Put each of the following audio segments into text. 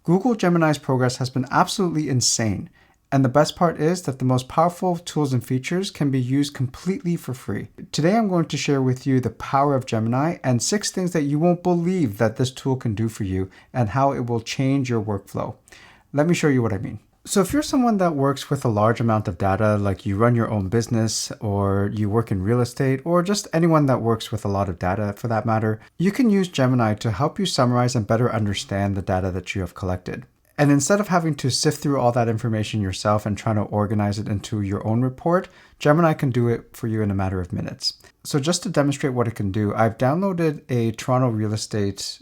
Google Gemini's progress has been absolutely insane. And the best part is that the most powerful tools and features can be used completely for free. Today I'm going to share with you the power of Gemini and 6 things that you won't believe that this tool can do for you and how it will change your workflow. Let me show you what I mean. So if you're someone that works with a large amount of data, like you run your own business or you work in real estate or just anyone that works with a lot of data for that matter, you can use Gemini to help you summarize and better understand the data that you have collected. And instead of having to sift through all that information yourself and trying to organize it into your own report, Gemini can do it for you in a matter of minutes. So just to demonstrate what it can do, I've downloaded a Toronto real estate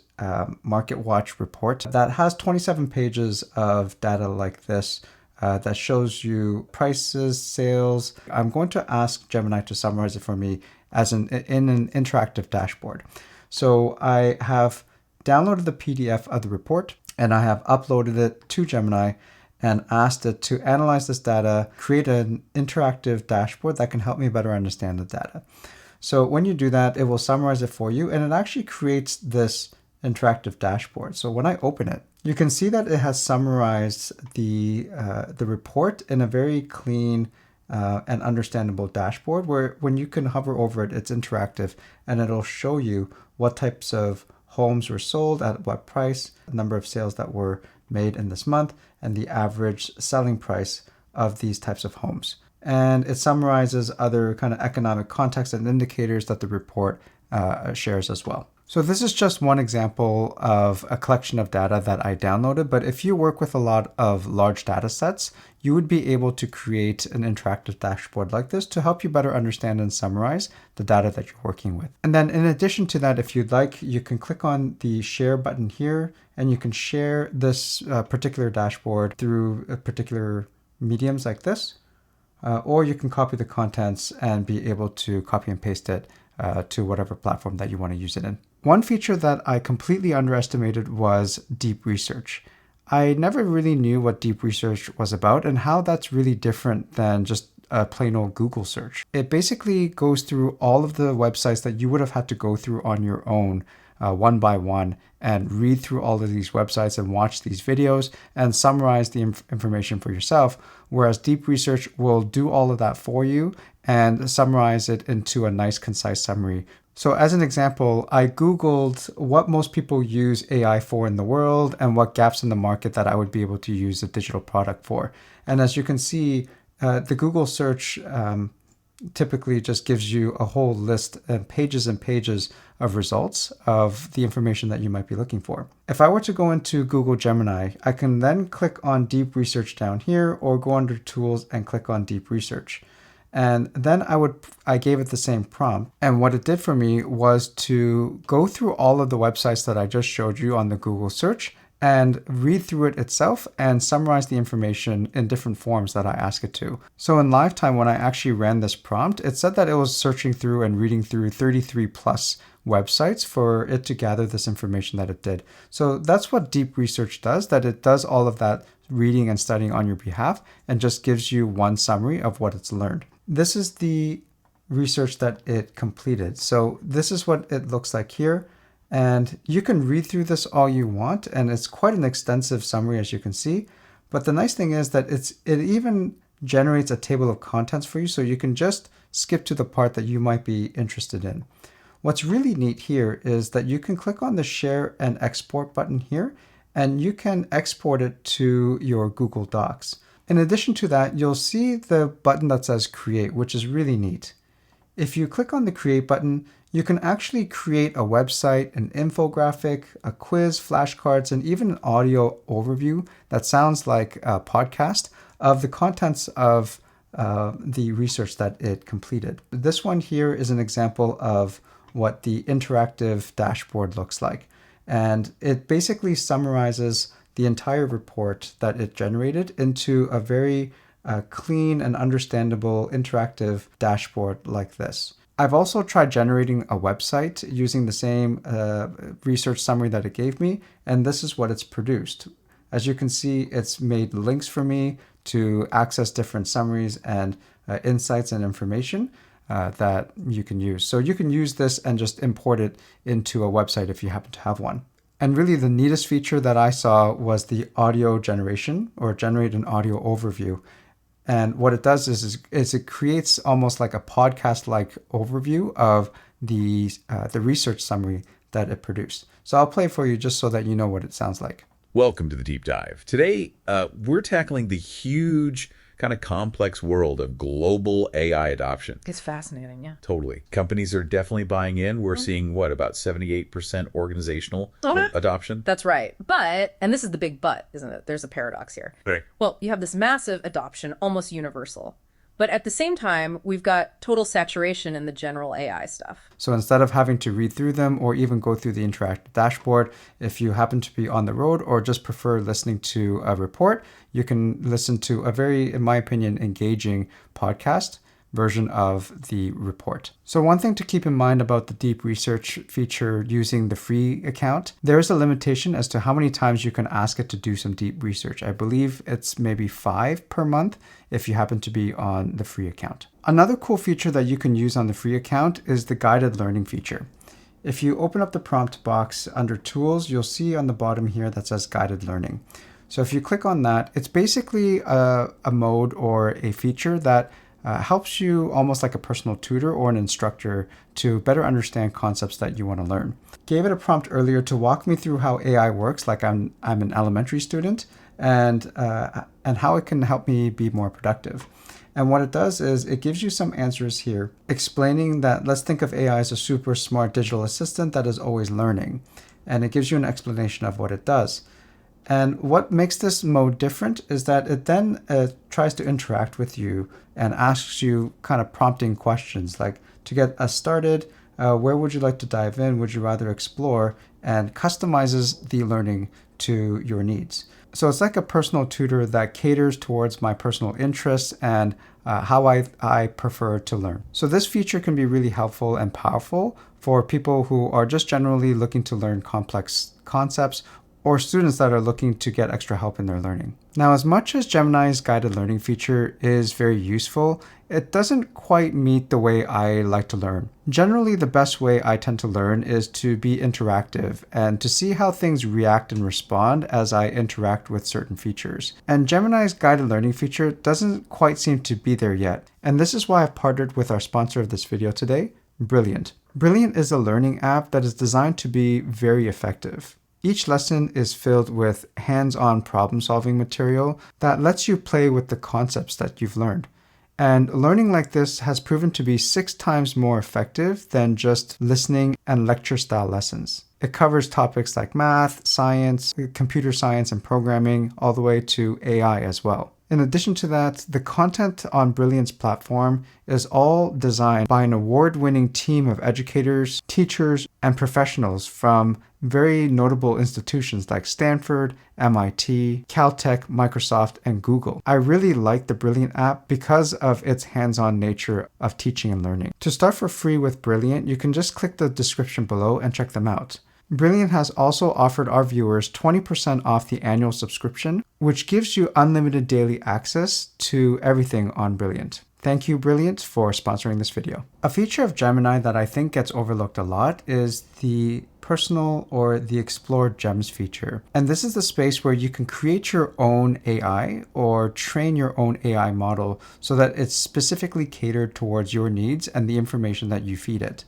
Market Watch report that has 27 pages of data like this that shows you prices, sales. I'm going to ask Gemini to summarize it for me as in an interactive dashboard. So I have downloaded the PDF of the report and I have uploaded it to Gemini and asked it to analyze this data, create an interactive dashboard that can help me better understand the data. So when you do that, it will summarize it for you and it actually creates this interactive dashboard. So when I open it, you can see that it has summarized the report in a very clean and understandable dashboard where when you can hover over it, it's interactive and it'll show you what types of homes were sold at what price, the number of sales that were made in this month, and the average selling price of these types of homes. And it summarizes other kind of economic context and indicators that the report shares as well. So this is just one example of a collection of data that I downloaded, but if you work with a lot of large data sets, you would be able to create an interactive dashboard like this to help you better understand and summarize the data that you're working with. And then in addition to that, if you'd like, you can click on the share button here and you can share this particular dashboard through particular mediums like this, or you can copy the contents and be able to copy and paste it to whatever platform that you want to use it in. One feature that I completely underestimated was deep research. I never really knew what deep research was about and how that's really different than just a plain old Google search. It basically goes through all of the websites that you would have had to go through on your own one by one and read through all of these websites and watch these videos and summarize the information for yourself, whereas deep research will do all of that for you and summarize it into a nice concise summary. So as an example, I Googled what most people use AI for in the world and what gaps in the market that I would be able to use a digital product for. And as you can see, the Google search typically just gives you a whole list and pages of results of the information that you might be looking for. If I were to go into Google Gemini, I can then click on deep research down here or go under tools and click on deep research. And then I gave it the same prompt. And what it did for me was to go through all of the websites that I just showed you on the Google search and read through it itself and summarize the information in different forms that I ask it to. So in live time, when I actually ran this prompt, it said that it was searching through and reading through 33 plus websites for it to gather this information that it did. So that's what deep research does, that it does all of that reading and studying on your behalf and just gives you one summary of what it's learned. This is the research that it completed. So this is what it looks like here. And you can read through this all you want. And it's quite an extensive summary, as you can see. But the nice thing is that it even generates a table of contents for you. So you can just skip to the part that you might be interested in. What's really neat here is that you can click on the share and export button here, and you can export it to your Google Docs. In addition to that, you'll see the button that says create, which is really neat. If you click on the create button, you can actually create a website, an infographic, a quiz, flashcards, and even an audio overview that sounds like a podcast of the contents of the research that it completed. This one here is an example of what the interactive dashboard looks like. And it basically summarizes the entire report that it generated into a very clean and understandable interactive dashboard like this. I've also tried generating a website using the same research summary that it gave me, and this is what it's produced. As you can see, it's made links for me to access different summaries and insights and information that you can use. So you can use this and just import it into a website if you happen to have one. And really the neatest feature that I saw was the audio generation, or generate an audio overview. And what it does is it creates almost like a podcast-like overview of the research summary that it produced. So I'll play for you just so that you know what it sounds like. Welcome to the Deep Dive. Today, we're tackling the huge, kind of complex world of global AI adoption. It's fascinating, yeah. Totally. Companies are definitely buying in. We're seeing, about 78% organizational adoption? That's right. But, and this is the big but, isn't it? There's a paradox here. Right. Well, you have this massive adoption, almost universal. But at the same time, we've got total saturation in the general AI stuff. So instead of having to read through them or even go through the interactive dashboard, if you happen to be on the road or just prefer listening to a report, you can listen to a very, in my opinion, engaging podcast version of the report. So one thing to keep in mind about the deep research feature using the free account, there is a limitation as to how many times you can ask it to do some deep research. I believe it's maybe 5 per month if you happen to be on the free account. Another cool feature that you can use on the free account is the guided learning feature. If you open up the prompt box under tools, you'll see on the bottom here that says guided learning. So if you click on that, it's basically a mode or a feature that helps you almost like a personal tutor or an instructor to better understand concepts that you want to learn. Gave it a prompt earlier to walk me through how AI works, like I'm an elementary student, and how it can help me be more productive. And what it does is it gives you some answers here explaining that let's think of AI as a super smart digital assistant that is always learning. And it gives you an explanation of what it does. And what makes this mode different is that it then tries to interact with you and asks you kind of prompting questions like, to get us started, where would you like to dive in? Would you rather explore? And customizes the learning to your needs. So it's like a personal tutor that caters towards my personal interests and how I prefer to learn. So this feature can be really helpful and powerful for people who are just generally looking to learn complex concepts or students that are looking to get extra help in their learning. Now, as much as Gemini's guided learning feature is very useful, it doesn't quite meet the way I like to learn. Generally, the best way I tend to learn is to be interactive and to see how things react and respond as I interact with certain features. And Gemini's guided learning feature doesn't quite seem to be there yet. And this is why I've partnered with our sponsor of this video today, Brilliant. Brilliant is a learning app that is designed to be very effective. Each lesson is filled with hands-on problem-solving material that lets you play with the concepts that you've learned. And learning like this has proven to be 6 times more effective than just listening and lecture-style lessons. It covers topics like math, science, computer science, and programming, all the way to AI as well. In addition to that, the content on Brilliant's platform is all designed by an award-winning team of educators, teachers, and professionals from very notable institutions like Stanford, MIT, Caltech, Microsoft, and Google. I really like the Brilliant app because of its hands-on nature of teaching and learning. To start for free with Brilliant, you can just click the description below and check them out. Brilliant has also offered our viewers 20% off the annual subscription, which gives you unlimited daily access to everything on Brilliant. Thank you, Brilliant, for sponsoring this video. A feature of Gemini that I think gets overlooked a lot is the personal or the Explore Gems feature. And this is the space where you can create your own AI or train your own AI model so that it's specifically catered towards your needs and the information that you feed it.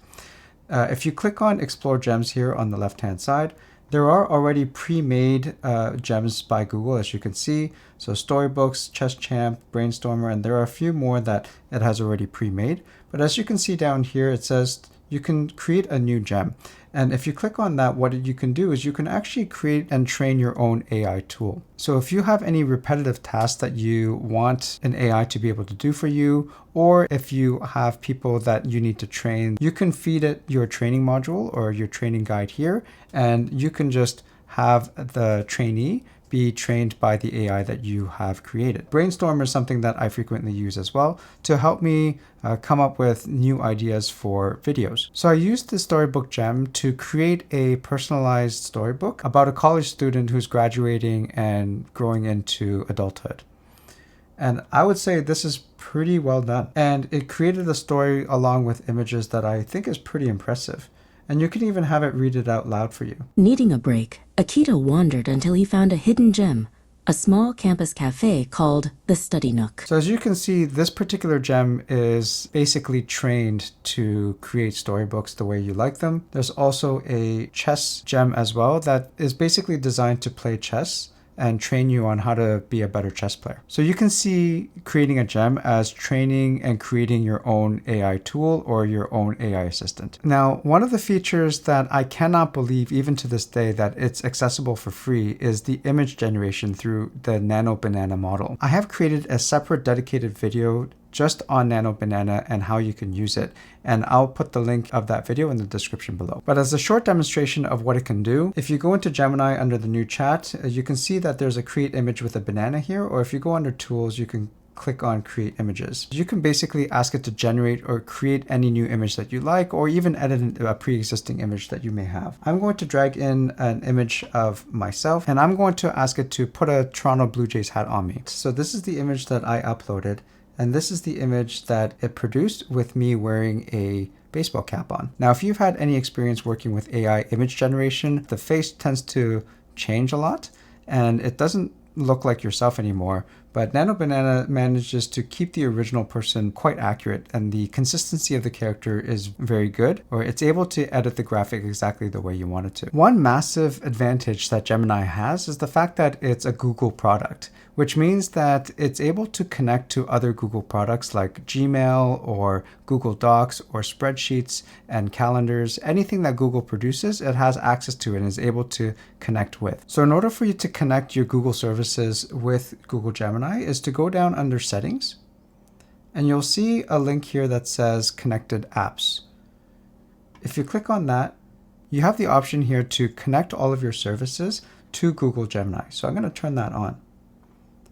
If you click on Explore Gems here on the left-hand side, there are already pre-made gems by Google, as you can see. So Storybooks, Chess Champ, Brainstormer, and there are a few more that it has already pre-made. But as you can see down here, it says you can create a new gem. And if you click on that, what you can do is you can actually create and train your own AI tool. So if you have any repetitive tasks that you want an AI to be able to do for you, or if you have people that you need to train, you can feed it your training module or your training guide here, and you can just have the trainee be trained by the AI that you have created. Brainstorm is something that I frequently use as well to help me come up with new ideas for videos. So I used the Storybook gem to create a personalized storybook about a college student who's graduating and growing into adulthood. And I would say this is pretty well done. And it created a story along with images that I think is pretty impressive. And you can even have it read it out loud for you. Needing a break, Akito wandered until he found a hidden gem, a small campus cafe called the Study Nook. So as you can see, this particular gem is basically trained to create storybooks the way you like them. There's also a chess gem as well that is basically designed to play chess and train you on how to be a better chess player. So you can see creating a gem as training and creating your own AI tool or your own AI assistant. Now, one of the features that I cannot believe even to this day that it's accessible for free is the image generation through the Nano Banana model. I have created a separate dedicated video just on Nano Banana and how you can use it. And I'll put the link of that video in the description below. But as a short demonstration of what it can do, if you go into Gemini under the new chat, you can see that there's a create image with a banana here, or if you go under tools, you can click on create images. You can basically ask it to generate or create any new image that you like, or even edit a pre-existing image that you may have. I'm going to drag in an image of myself, and I'm going to ask it to put a Toronto Blue Jays hat on me. So this is the image that I uploaded. And this is the image that it produced with me wearing a baseball cap on. Now, if you've had any experience working with AI image generation, the face tends to change a lot and it doesn't look like yourself anymore. But Nano Banana manages to keep the original person quite accurate, and the consistency of the character is very good, or it's able to edit the graphic exactly the way you want it to. One massive advantage that Gemini has is the fact that it's a Google product, which means that it's able to connect to other Google products like Gmail or Google Docs or spreadsheets and calendars. Anything that Google produces, it has access to and is able to connect with. So in order for you to connect your Google services with Google Gemini is to go down under settings, and you'll see a link here that says connected apps. If you click on that, you have the option here to connect all of your services to Google Gemini. So I'm going to turn that on.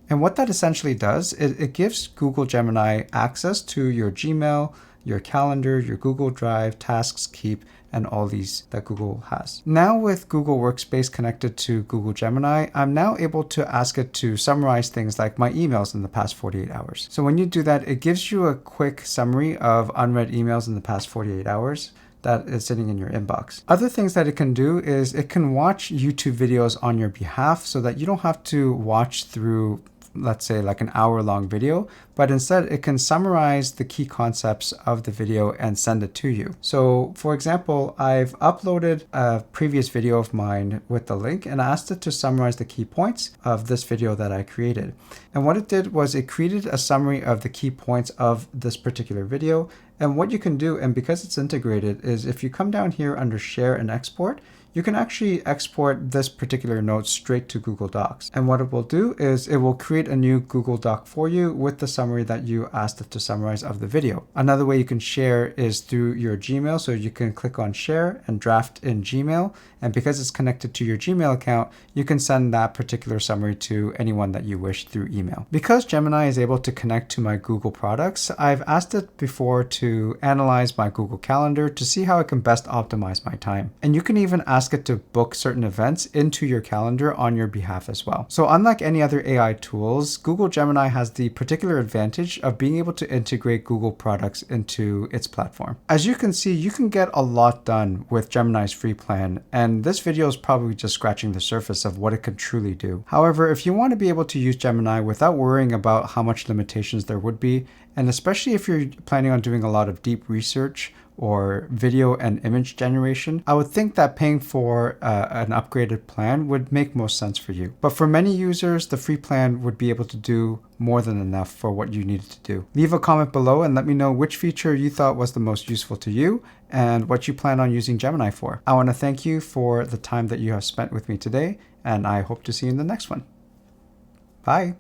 And what that essentially does is it gives Google Gemini access to your Gmail, your calendar, your Google Drive, Tasks, Keep, and all these that Google has. Now with Google Workspace connected to Google Gemini, I'm now able to ask it to summarize things like my emails in the past 48 hours. So when you do that, it gives you a quick summary of unread emails in the past 48 hours that is sitting in your inbox. Other things that it can do is it can watch YouTube videos on your behalf so that you don't have to watch through, let's say, like an hour-long video, but instead it can summarize the key concepts of the video and send it to you. So for example, I've uploaded a previous video of mine with the link and asked it to summarize the key points of this video that I created. And what it did was it created a summary of the key points of this particular video. And what you can do, and because it's integrated, is if you come down here under share and export, you can actually export this particular note straight to Google Docs. And what it will do is it will create a new Google Doc for you with the summary that you asked it to summarize of the video. Another way you can share is through your Gmail. So you can click on share and draft in Gmail. And because it's connected to your Gmail account, you can send that particular summary to anyone that you wish through email. Because Gemini is able to connect to my Google products, I've asked it before to analyze my Google Calendar to see how it can best optimize my time. And you can even ask it to book certain events into your calendar on your behalf as well. So unlike any other AI tools, Google Gemini has the particular advantage of being able to integrate Google products into its platform. As you can see, you can get a lot done with Gemini's free plan, and this video is probably just scratching the surface of what it can truly do. However, if you want to be able to use Gemini without worrying about how much limitations there would be, and especially if you're planning on doing a lot of deep research or video and image generation, I would think that paying for an upgraded plan would make most sense for you. But for many users, the free plan would be able to do more than enough for what you needed to do. Leave a comment below and let me know which feature you thought was the most useful to you and what you plan on using Gemini for. I want to thank you for the time that you have spent with me today, and I hope to see you in the next one. Bye.